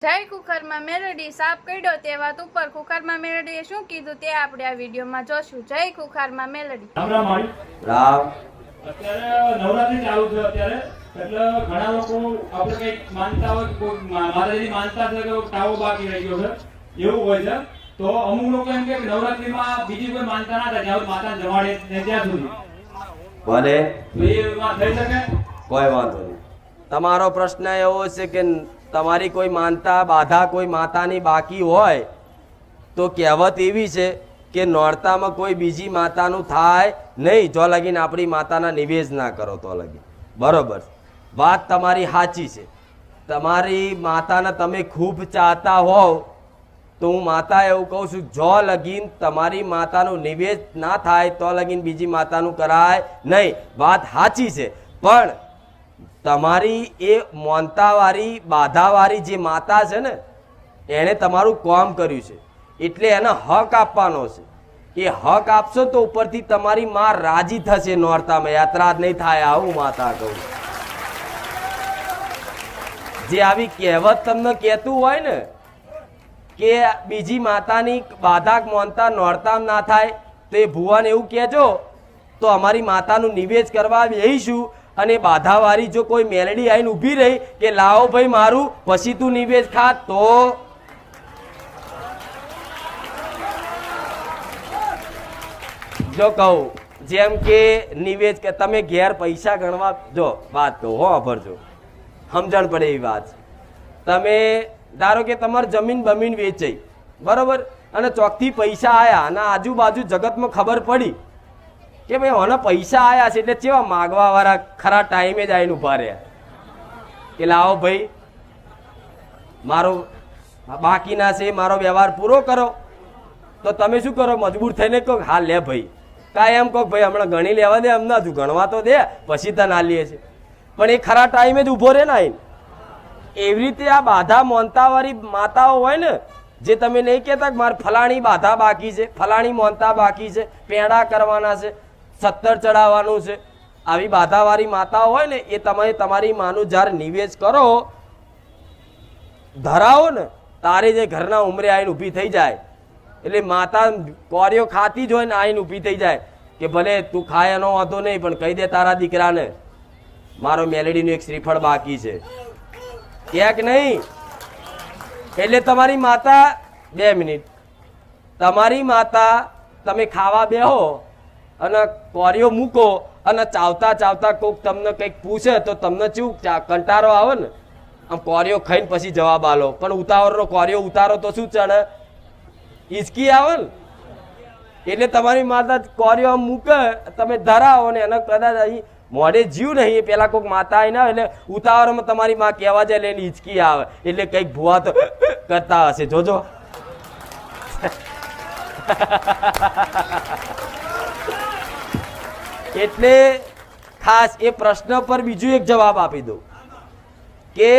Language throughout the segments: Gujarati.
જય કુકરમાં મેલડી સાપ કર્યો તે વાત ઉપર કુકરમાં મેલડીએ શું કીધું તે આપણે આ વિડીયોમાં જોશું. જય કુકરમાં મેલડી. રામ રામ માળી. રામ. અત્યારે નવરાત્રી ચાલુ છે અત્યારે, એટલે ઘણા લોકો આપણે કઈક માનતા હોય, કોઈ માતાજીની માનતા છે કે ટાવો બાકી રહી ગયો છે એવું હોય છે, તો અમુક લોકો એમ કે નવરાત્રીમાં બીજી કોઈ માનતા ના થાય જ્યાં સુધી માતા જમાડે ને ત્યાં સુધી ભલે તો એ થઈ શકે. કોઈ વાંધો નહીં. તમારો પ્રશ્ન એવો છે કે તમારી કોઈ માનતા બાધા કોઈ માતાની બાકી હોય તો કહેવત એવી છે કે નોરતામાં કોઈ બીજી માતાનું થાય નહીં જો લગીને આપણી માતાના નિવેદ ના કરો તો લગી. બરોબર, વાત તમારી સાચી છે. તમારી માતાને તમે ખૂબ ચાહતા હોવ તો હું માતા એવું કહું છું, જો લગીન તમારી માતાનું નિવેદ ના થાય તો લગીન બીજી માતાનું કરાય નહીં. વાત સાચી છે, પણ તમારી એ મોનતાવાળી બાધાવાળી જે માતા છે ને એણે તમારું કામ કર્યું છે એટલે એને હક આપવાનો છે. એ હક આપશો તો ઉપરથી તમારી માં રાજી થશે. નોરતામાં યાત્રા જ નહીં થાય આવું માતા કહું. જે આવી કહેવત તમને કહેતું હોય ને કે બીજી માતાની બાધા મોનતા નોરતામાં ના થાય તો એ ભુવાને એવું કહેજો તો અમારી માતાનું નિવેદ કરવા બેહીશું અને બાધાવાળી જો કોઈ મેલડી આવીને ઊભી રહી કે લાવો ભાઈ મારું પછી તું નિવેદ ખા, તો જો કહું જેમ કે નિવેદ કે તમે ઘેર પૈસા ગણવા જો વાત કહું હો ભરજો સમજણ પડે એવી વાત. તમે ધારો કે તમારી જમીન બમીન વેચાઈ બરોબર અને ચોકથી પૈસા આયા અને આજુબાજુ જગતમાં ખબર પડી કે ભાઈ મને પૈસા આયા છે એટલે કેવા માગવા વાળા ખરા ટાઈમે જ આવીને ઉભા રહ્યા કે લાવો ભાઈ મારો બાકીના છે મારો વ્યવહાર પૂરો કરો. તો તમે શું કરો? મજબૂર થઈને કહો હા લે ભાઈ, કાંઈ એમ કહો ભાઈ હમણાં ગણી લેવા દે, અમને હજુ ગણવા તો દે પછી તને ના લઈએ છે. પણ એ ખરા ટાઈમે જ ઊભો રહે ને આવીને. એવી રીતે આ બાધા મોનતાવાળી માતાઓ હોય ને જે તમે નહીં કહેતા કે મારે ફલાણી બાધા બાકી છે, ફલાણી મોનતા બાકી છે, પેંડા કરવાના છે, 17 ચડાવવાનું છે, આવી બાધાવાળી માતાઓ હોય ને એ તમે તમારી માનું જ્યારે નિવેદ કરો ધરાવો ને તારે જે ઘરના ઉમરે આવીને ઊભી થઈ જાય એટલે માતા કોરિયો ખાતી જ હોય ને આવીને ઊભી થઈ જાય કે ભલે તું ખાય એનો વાંધો નહીં પણ કહી દે તારા દીકરાને મારો મેલેડીનું એક શ્રીફળ બાકી છે ક્યાંક નહીં. એટલે તમારી માતા 2 મિનિટ તમારી માતા તમે ખાવા બેહો અને કોરિયો મૂકો અને ચાવતા ચાવતા કોઈક તમને કંઈક પૂછે તો તમને શું કંટાળો આવે ને આમ કોરિયો ખાઈને પછી જવાબ આલો, પણ ઉતાવળનો કોરિયો ઉતારો તો શું ચડે? હિચકી આવે ને. એટલે તમારી માતા કોરિયો આમ મૂકે તમે ધરાવો ને એને કદાચ અહીં મોઢે જીવ નહીં એ પેલા કોઈક માતા આવી ના એટલે ઉતાવળમાં તમારી માં કહેવા જાય એટલે એની હિચકી આવે એટલે કંઈક ભૂવા તો કરતા હશે જોજો. એટલે ખાસ એ પ્રશ્ન પર બીજું એક જવાબ આપી દઉં કે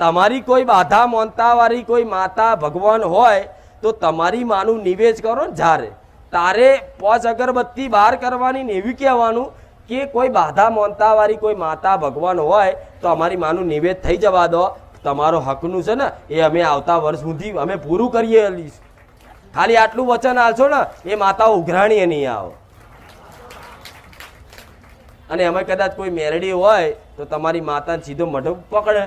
તમારી કોઈ બાધા મોનતાવાળી કોઈ માતા ભગવાન હોય તો તમારી માનું નિવેદ કરો ને જ્યારે તારે 5 અગરબત્તી બહાર કરવાની ને એવી કહેવાનું કે કોઈ બાધા મોનતાવાળી કોઈ માતા ભગવાન હોય તો અમારી માનું નિવેદ થઈ જવા દો. તમારો હકનું છે ને એ અમે આવતા વર્ષ સુધી અમે પૂરું કરીએ. ખાલી આટલું વચન આલશો ને એ માતાઓ ઉઘરાણીએ નહીં આવો. અને અમે કદાચ કોઈ મેરડી હોય તો તમારી માતાને સીધો મઢ પકડે,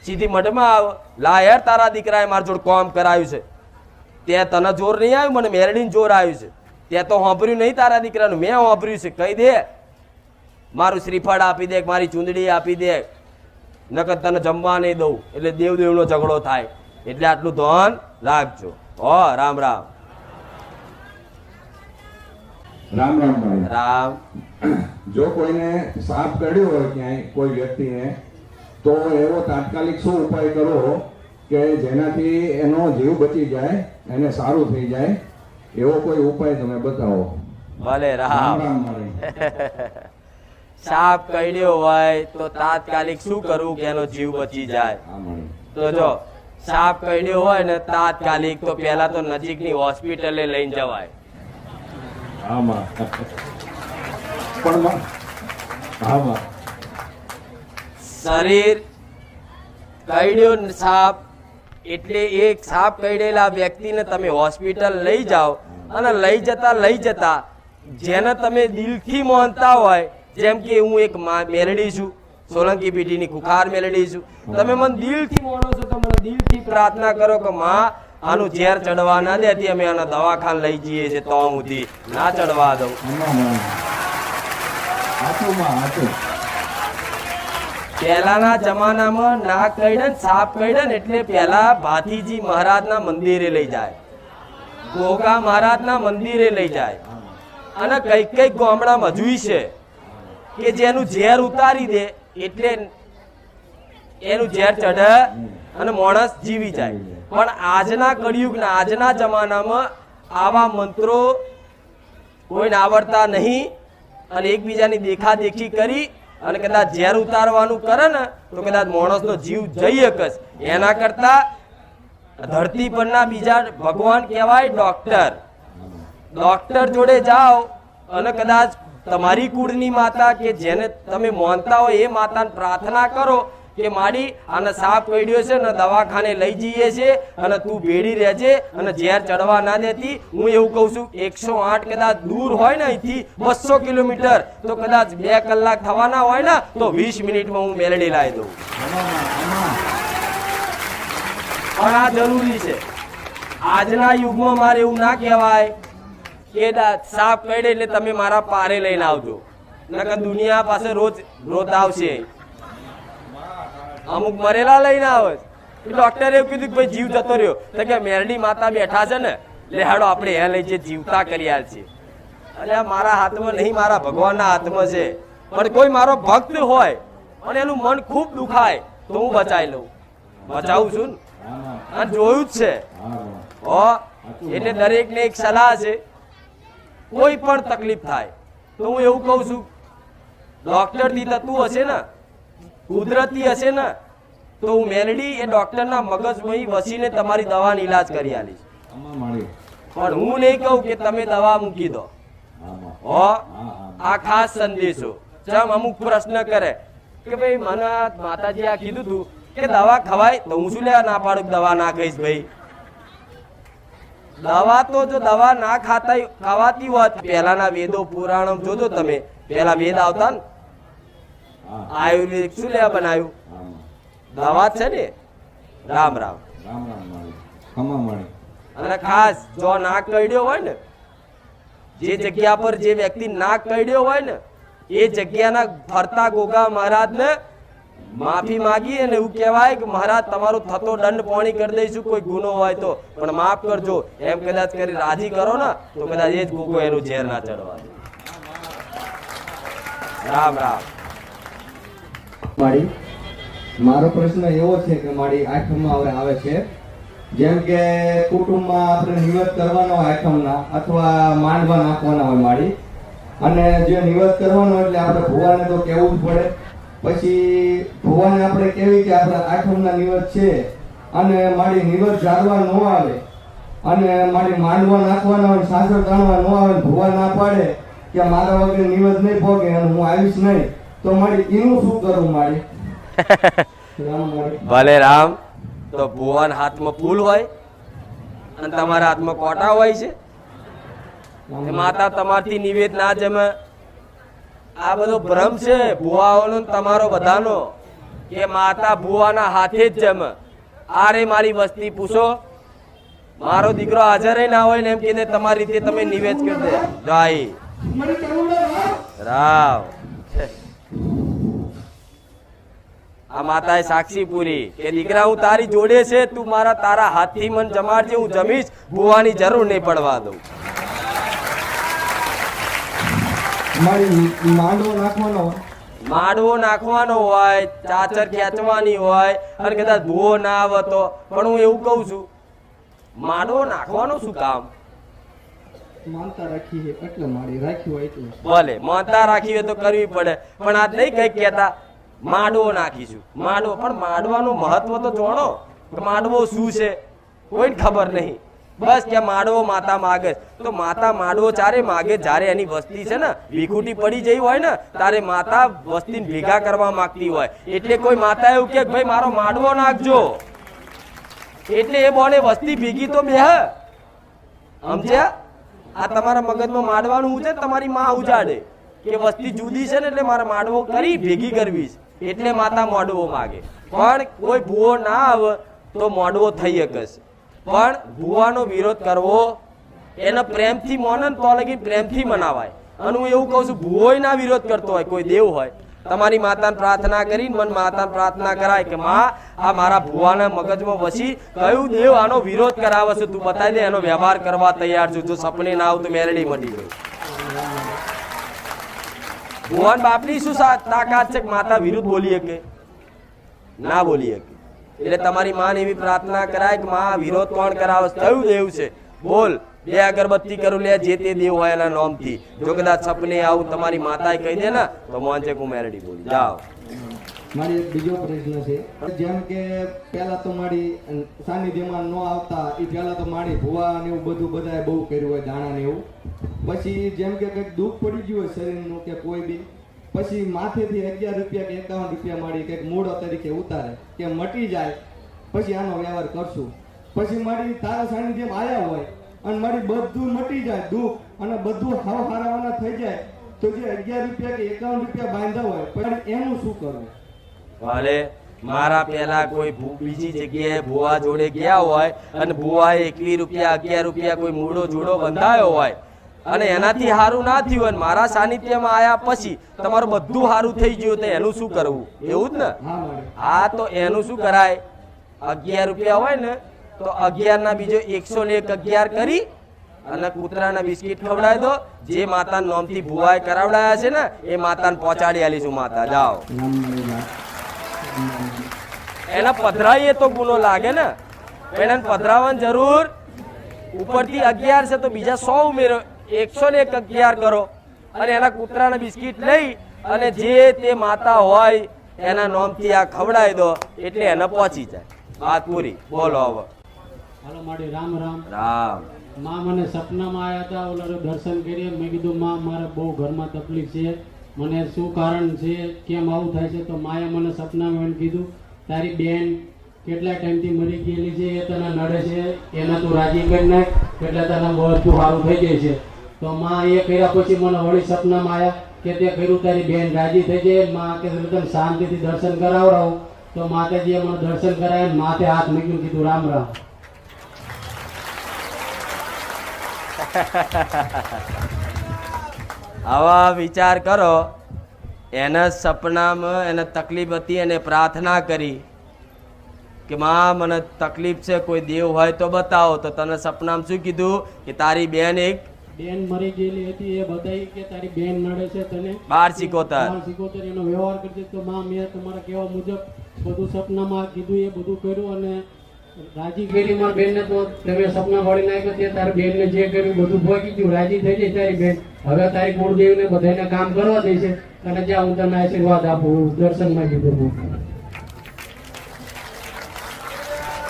સીધી મઢમાં આવે લા યાર તારા દીકરાએ મારા જોડે કામ કરાવ્યું છે, ત્યાં તને જોર નહીં આવ્યું મને મેરડીને જોર આવ્યું છે, ત્યાં તો સાંભળ્યું નહીં તારા દીકરાનું મેં સાંભળ્યું છે, કહી દે મારું શ્રીફળ આપી દે, મારી ચૂંદડી આપી દે, નકર તને જમવા નહીં દઉં. એટલે દેવ દેવનો ઝઘડો થાય. એટલે આટલું ધ્યાન રાખજો. હો રામ રામ. રામ રામ ભાઈ. રામ. જો કોઈને સાપ કરડ્યો હોય ક્યાંય કોઈ વ્યક્તિને તો એવો તાત્કાલિક શું ઉપાય કરો કે જેનાથી એનો જીવ બચી જાય, એને સારું થઈ જાય એવો કોઈ ઉપાય તમે બતાવો. ભલે રામ. રામ માળી. સાપ કરડ્યો હોય તો તાત્કાલિક શું કરવું કે એનો જીવ બચી જાય? હા માળી. તો જો સાપ કરડ્યો હોય ને તાત્કાલિક તો પહેલા તો નજીકની હોસ્પિટલે લઈને જવાય. હા માં. પણ માં. હા માં. શરીર કરડ્યો સાપ એટલે એક સાપ કરડેલા વ્યક્તિને તમે હોસ્પિટલ લઈ જાઓ અને લઈ જતા જેને તમે દિલથી માનતા હોય, જેમ કે હું એક મેલડી છું, સોલંકી પીઢીની ખુખાર મેલડી છું, તમે મને દિલથી માનો છો તો મને દિલથી પ્રાર્થના કરો કે માં આનું ઝેર ચડવા ના દેતી, અમે આના દવાખાને લઈ જઈએ છીએ તો સુધી ના ચડવા દઉં. પહેલાના જમાનામાં નાગ કરડે ને સાપ કરડે ને એટલે પહેલા ભાતીજી મહારાજના મંદિરે લઈ જાય, ગોગા મહારાજના મંદિરે લઈ જાય, અને કઈક ગામડામાં હજુ છે કે જેનું ઝેર ઉતારી દે એટલે એનું ઝેર ચઢે અને માણસ જીવી જાય. પણ આજના કળિયુગના આજના જમાનામાં આવા મંત્રો કોઈને આવડતા નહીં અને એકબીજાની દેખાદેખી કરી અને કદાચ ઝેર ઉતારવાનું કરે ને તો કદાચ માણસનો જીવ જઈ શકે. એના કરતા ધરતી પરના બીજા ભગવાન કહેવાય ડોક્ટર જોડે જાઓ અને કદાચ તમારી કુળની માતા કે જેને તમે માનતા હોય એ માતાને પ્રાર્થના કરો કે માડી આને સાપ કરડ્યો છે ને દવાખાને લઈ જઈએ છે અને તું ભેડી રહેજે અને ઝેર ચડવા ના દેતી. હું એવું કહું છું 108 કદાચ દૂર હોય ને અહીંથી 200 કિલોમીટર તો કદાચ 2 કલાક થવાના હોય ને તો 20 મિનિટમાં હું મેલડી લાવી દઉં. પણ આ જરૂરી છે. આજના યુગમાં મારે એવું ના કહેવાય કે સાપ કરડે એટલે તમે મારા પારે લઈને આવજો, નકર દુનિયા પાસે રોજ આવશે. અમુક મરેલા લઈને આવે. ડોક્ટરે એવું કીધું કે ભાઈ જીવ જતો રહ્યો તો કે મેરડી માતા બેઠા છે ને લેહાડો આપણે એ લઈ જે જીવતા કરી આલ છે. એટલે મારા હાથમાં નહીં, મારા ભગવાનના હાથમાં છે. પણ કોઈ મારો ભક્ત હોય અને એનું મન ખૂબ દુખાય તો હું બચાવી લઉં, બચાવું છું ને, અને જોયું જ છે. એટલે દરેકને એક સલાહ છે, કોઈ પણ તકલીફ થાય તો હું એવું કહું છું ડોક્ટર થી થતું હશે ને, કુદરતી હશે ને, તો હું મેલડી એ ડોક્ટરના મગજમાં વસીને તમારી દવાનો ઈલાજ કરી આલીશ. પણ હું નહીં કહું કે તમે દવા મૂકી દો. આ ખાસ સંદેશો. જેમ અમુક પ્રશ્ન કરે કે ભાઈ મને માતાજી આ કીધું તું કે દવા ખવાય, તો હું શું લેવા ના પાડું દવા ના ખાઈશ. ભાઈ દવા તો જો દવા ના ખાવાતી હોત, પહેલાના વેદો પુરાણો જોજો તમે, પહેલા વેદ આવતા ને આયુર્વેદ શું લેવા બનાવ્યું? દવા છે ને. રામ રામ. અને ખાસ જો નાક કરડ્યો હોય ને, જે જગ્યા પર જે વ્યક્તિ નાક કરડ્યો હોય ને એ જગ્યાના ફરતા ગોગા મહારાજ ને માફી માગી અને એવું કહેવાય કે મહારાજ તમારો થતો દંડ પાણી કરી દઈશું, કોઈ ગુનો હોય તો પણ માફ કરજો, એમ કદાચ કરી રાજી કરો ને તો કદાચ એ જ ગોગો એનું ઝેર ના ચડવા દે. રામ રામ. મારો પ્રશ્ન એવો છે કે મારી આઠમમાં હવે આવે છે, જેમ કે કુટુંબમાં આપણે નિવેદ કરવાનો હોય આઠમના અથવા માંડવા નાખવાના હોય મારી, અને જે નિવેદ કરવાનો એટલે આપણે ભુવાને તો કહેવું જ પડે. પછી ભુવાને આપણે કહેવી કે આપણે આઠમના નિવેદ છે અને મારી નિવેદ જાળવા ન આવે અને મારી માંડવા નાખવાના હોય, સાસર તાણવા ન આવે, ભુવા ના પાડે કે મારા વગર નિવેદ નહીં પોગે અને હું આવીશ નહીં, તો મારી એનું શું કરું? મારી ભલે રામ. તો ભુવાના હાથમાં ફૂલ હોય અને તમારા હાથમાં કોટા હોય છે, માતા તમારથી નિવેદ ના જમે. આ બધો ભ્રમ છે ભુવાઓનો તમારો બધાનો કે માતા ભુવાના હાથે જ જમે. આરે મારી વસ્તી પૂછો, મારો દીકરો હાજર ના હોય ને એમ કહીને તમારી રીતે તમે નિવેદ કરી દે. જય રામ. આ માતાએ સાક્ષી પૂરી કે દીકરા હું તારી જોડે છે, તું તારા હાથથી મન જમાડજે, હું જમીશ, ભુવાની જરૂર નહીં પડવા દઉં. માંડવો નાખવાનો હોય, ચાચર ખેંચવાની હોય અને કદાચ ભૂવો ના આવે તો, પણ હું એવું કઉ છું માંડવો નાખવાનો શું કામ? માનતા રાખી છે એટલે મારી રાખી હોય એટલે ભલે માનતા રાખી હોય તો કરવી પડે, પણ આજ નહીં કઈ કહેતા માંડવો નાખીશું. માંડવો, પણ માંડવાનું મહત્વ તો જાણો કે માંડવો શું છે, કોઈને ખબર નહીં. બસ કે માંડવો માતા માગે, તો માતા માંડવો ચારે માગે જ્યારે એની વસ્તી છે ને વિખૂટી પડી જઈ હોય ને તારે માતા વસ્તીને ભેગા કરવા માંગતી હોય. એટલે કોઈ માતા એવું કે ભાઈ મારો માંડવો નાખજો, એટલે એ બોને વસ્તી ભેગી તો બે સમજ્યા? આ તમારા મગજમાં માંડવાનું છે, તમારી માં ઉજાડે કે વસ્તી જુદી છે ને એટલે મારે માંડવો કરી ભેગી કરવી છે, એટલે માતા મોડવો માગે. પણ કોઈ ભૂવો ના આવે તો મોડવો થઈ શકે, પણ ભૂવાનો વિરોધ કરવો એને પ્રેમથી મોને તો લગી પ્રેમથી મનાવાય. અને હું એવું કહું છું, ભૂવો ના વિરોધ કરતો હોય કોઈ દેવ હોય, તમારી માતાને પ્રાર્થના કરીને મને માતાને પ્રાર્થના કરાય કે માં આ મારા ભુવાના મગજમાં વસી કયું દેવ આનો વિરોધ કરાવે છે, તું બતાવી દે, એનો વ્યવહાર કરવા તૈયાર છું. જો સપને ના આવું તો મેરડી મટી ગઈ. ભુવાન બાપની શું તાકાત છે કે માતા વિરુદ્ધ બોલી શકે? ના બોલી શકે. એટલે તમારી માને એવી પ્રાર્થના કરાય કે માં વિરોધ કોણ કરાવે, કયું દેવ છે બોલ, બે અગરબત્તી કરું લે, જે તે દેવ હોય એના નામથી. જો કદાચ સપને આવું તમારી માતાએ કહી દે ને તો મોંચે હું મેરડી બોલી જાઓ. મારી એક બીજો પ્રશ્ન છે, જેમ કે પહેલા તો મારી સાનિધ્યમાં ન આવતા એ પહેલા તો મારી ભુવા ને એવું બધું બધાએ બહુ કર્યું હોય, દાણા ને એવું. પછી જેમ કે કંઈક દુઃખ પડી ગયું હોય શરીરનું કે કોઈ બી, પછી માથેથી 11 રૂપિયા કે 51 રૂપિયા મારી કંઈક મૂળો તરીકે ઉતારે કે મટી જાય, પછી આનો વ્યવહાર કરશું. પછી મારી તારા સાનિધ્યમાં આવ્યા હોય અને મારી બધું મટી જાય દુઃખ અને બધું હારાવાના થઈ જાય, તો જે 11 રૂપિયા કે 51 રૂપિયા બાંધ્યા હોય પછી એનું શું કરવું? ભલે મારા પેલા કોઈ બીજી જગ્યાએ ભુવા જોડે ગયા હોય અને ભુવાએ 21 રૂપિયા 11 રૂપિયા કોઈ મૂળો જોડો બંધાયો હોય અને એનાથી સારું ના થયું હોય, મારા સાનિધ્યમાં આયા પછી તમારું બધું સારું થઈ ગયું, તો એનું શું કરવું? એવું જ ને? હા, તો એનું શું કરાય? 11 રૂપિયા હોય ને તો 11 ના બીજો 111 કરી અને કૂતરાના બિસ્કિટ ખવડાવી દો. જે માતાના નામથી ભુવાએ કરાવડાયા છે ને એ માતાને પહોંચાડી આલીશું. માતા જાઓ. એના પધરાઈએ તો ગુનો લાગે ને, એને પધરાવાની જરૂર. ઉપરથી 11 છે તો બીજા 100 ઉમેરો, 111 કરો અને એના કૂતરાના બિસ્કિટ લઈ અને જે તે માતા હોય એના નામથી આ ખવડાવી દો એટલે એને પહોંચી જાય. વાત પૂરી. બોલો હવે. હાલો માડી રામ રામ. રામ. માં મને સપનામાં આવ્યા હતા, ઓલા દર્શન કરીએ. મેં કીધું માં મારે બહુ ઘરમાં તકલીફ છે, મને શું કારણ છે, કેમ આવું થાય છે? તો માએ મને સપનામાં એમ કીધું તારી બેન કેટલા ટાઈમથી મરી ગયેલી છે, એ તને નડે છે, એના તું રાજી કરી નાખ એટલે તને બધું સારું થઈ જાય છે. તો માં એ કર્યા પછી મને વળી સપનામાં આવ્યા કે તે કર્યું તારી બેન રાજી થઈ જાય. માં કે તને શાંતિથી દર્શન કરાવડાવું. તો માતાજીએ મને દર્શન કરાવ્યા, માથે હાથ મૂક્યું, કીધું રામ રામ. આવા વિચાર કરો. એના સપનામાં એને તકલીફ હતી, એને પ્રાર્થના કરી કે માં મને તકલીફ છે, કોઈ દેવ હોય તો બતાવો. તો તને સપનામાં શું કીધું કે તારી બેન બેન મરી ગયેલી હતી, એ બતાવી કે તારી બેન નડે છે તને 12 એનો વ્યવહાર કરજે. તો માં મેં તમારા કહેવા મુજબ બધું સપનામાં કીધું, એ બધું કર્યું અને રાજી કરી મારી બેનને. તો તમે સપના વળી નાખ્યો તે તારી બેનને જે કર્યું બધું ભોગી ગયું, રાજી થઈ જાય તારી બેન. હવે તારી કુળદેવને બધાને કામ કરવા દે છે અને જ્યાં હું તને આશીર્વાદ આપું દર્શનમાં કીધું.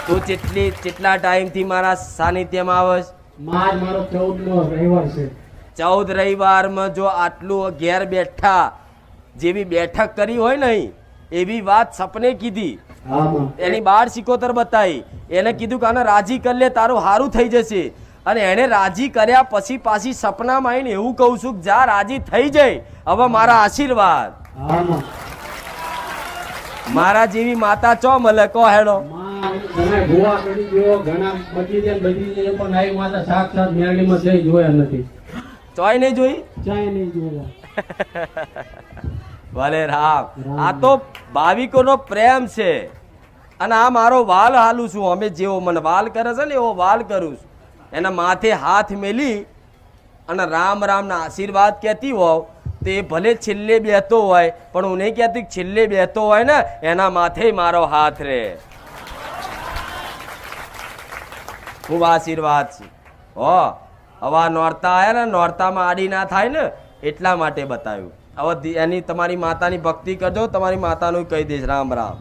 તું કેટલા ટાઈમથી મારા સાનિધ્યમાં આવસ? માં મારો 14મો રવિવાર છે. 14 રવિવારમાં જો આટલું ઘેર બેઠા જેવી બેઠક કરી હોય ને એવી વાત સપને કીધી, એની 12 બતાવી, એને કીધું કે આને રાજી કરી લે, તારું સારું થઈ જશે. અને એને રાજી કર્યા પછી પાછી સપનામાં આવીને એવું કહું છું કે જા રાજી થઈ જાય, હવે મારા આશીર્વાદ. મારા જેવી માતા ચો મળે કહો હેડો. ઘણા ભૂવા કરી ગયો, ઘણા બચી જાય બચી જાય, પણ આવી માતા સાક્ષાત મેરડીમાં જઈ જોયા નથી. ચોય નહીં જોઈ? ચાય નહીં જોયા. ભલે રામ. આ તો ભાવિકોનો પ્રેમ છે અને આ મારો વાલ હાલું છું. અમે જેવો મને વાલ કરે છે ને એવો વાલ કરું છું. એના માથે હાથ મેલી અને રામ રામના આશીર્વાદ કહેતી હોવ તો એ ભલે છેલ્લે બેહતો હોય, પણ હું નહીં કહેતી છેલ્લે બેહતો હોય ને એના માથે મારો હાથ રે. ખૂબ આશીર્વાદ છે. હો હવે નોરતા આવ્યા ને, નોરતામાં આડી ના થાય ને એટલા માટે બતાવ્યું. હવે એની તમારી માતાની ભક્તિ કરજો, તમારી માતાનું કહી દઈશ રામ રામ.